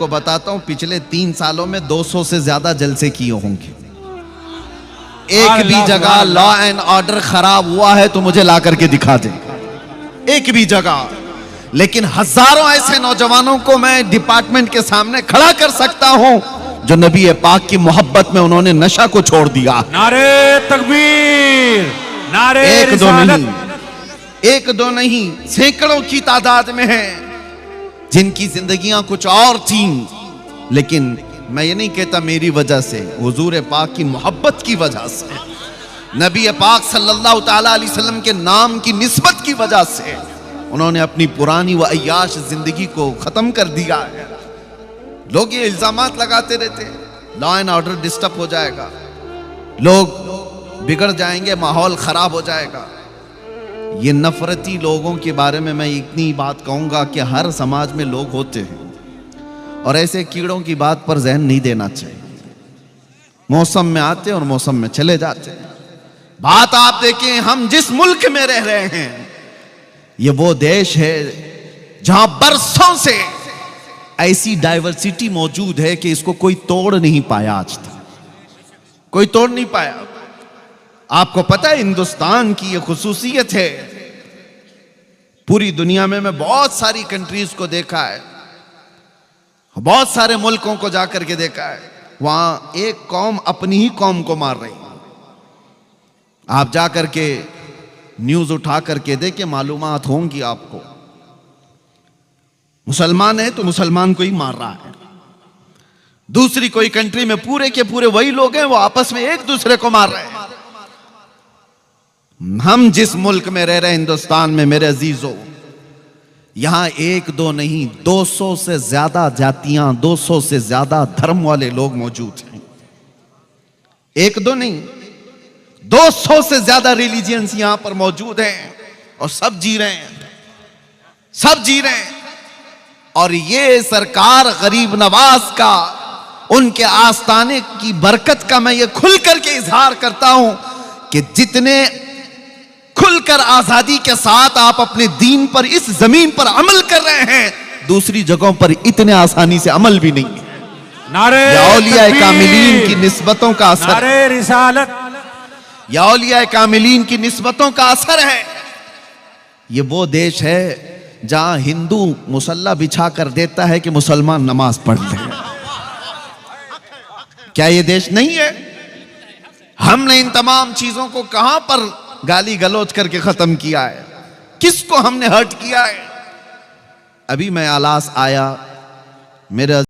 आपको बताता हूं, पिछले 3 सालों में 200 से ज्यादा जलसे किए होंगे। एक भी जगह लॉ एंड ऑर्डर खराब हुआ है तो मुझे ला करके दिखा दे, एक भी जगह। लेकिन हजारों ऐसे नौजवानों को मैं डिपार्टमेंट के सामने खड़ा कर सकता हूं जो नबी पाक की मोहब्बत में उन्होंने नशा को छोड़ दिया। नारे तकबीर, नारे एक दो नहीं, सैकड़ों की तादाद में है जिनकी जिंदगियां कुछ और थीं। लेकिन मैं ये नहीं कहता मेरी वजह से, हुजूर पाक की मोहब्बत की वजह से, नबी पाक सल्लल्लाहु ताला अलैहि वसल्लम के नाम की निस्बत की वजह से उन्होंने अपनी पुरानी व अय्याश जिंदगी को खत्म कर दिया है। लोग ये इल्जामात लगाते रहते, लॉ एंड ऑर्डर डिस्टर्ब हो जाएगा, लोग बिगड़ जाएंगे, माहौल खराब हो जाएगा। ये नफरती लोगों के बारे में मैं इतनी बात कहूंगा कि हर समाज में लोग होते हैं और ऐसे कीड़ों की बात पर ज़हन नहीं देना चाहिए। मौसम में आते और मौसम में चले जाते हैं। बात आप देखें, हम जिस मुल्क में रह रहे हैं ये वो देश है जहां बरसों से ऐसी डाइवर्सिटी मौजूद है कि इसको कोई तोड़ नहीं पाया, आज तक कोई तोड़ नहीं पाया। आपको पता है हिंदुस्तान की ये खुसूसियत है, पूरी दुनिया में मैं बहुत सारी कंट्रीज को देखा है, बहुत सारे मुल्कों को जाकर के देखा है, वहां एक कौम अपनी ही कौम को मार रही है। आप जाकर के न्यूज उठा करके देखें, मालूमात होंगी आपको। मुसलमान है तो मुसलमान को ही मार रहा है। दूसरी कोई कंट्री में पूरे के पूरे वही लोग हैं, वो आपस में एक दूसरे को मार रहे हैं। हम जिस मुल्क में रह रहे हैं, हिंदुस्तान में, मेरे अजीजों, यहां एक दो नहीं 200 से ज्यादा जातियां, 200 से ज्यादा धर्म वाले लोग मौजूद हैं। एक दो नहीं, 200 से ज्यादा रिलीजियंस यहां पर मौजूद हैं और सब जी रहे हैं, सब जी रहे हैं। और ये सरकार गरीब नवाज का, उनके आस्ताने की बरकत का मैं ये खुल करके इजहार करता हूं कि जितने खुलकर आजादी के साथ आप अपने दीन पर इस जमीन पर अमल कर रहे हैं, दूसरी जगहों पर इतने आसानी से अमल भी नहीं है। नारे औलिया कामिलीन की निस्बतों का असर, नारे रिसालत, या औलिया कामिलीन की निस्बतों का असर है। ये वो देश है जहां हिंदू मुसल्ला बिछा कर देता है कि मुसलमान नमाज पढ़ते हैं। क्या ये देश नहीं है? हमने इन तमाम चीजों को कहां पर गाली गलौज करके खत्म किया है? किसको हमने हर्ट किया है? अभी मैं आलास आया, मेरा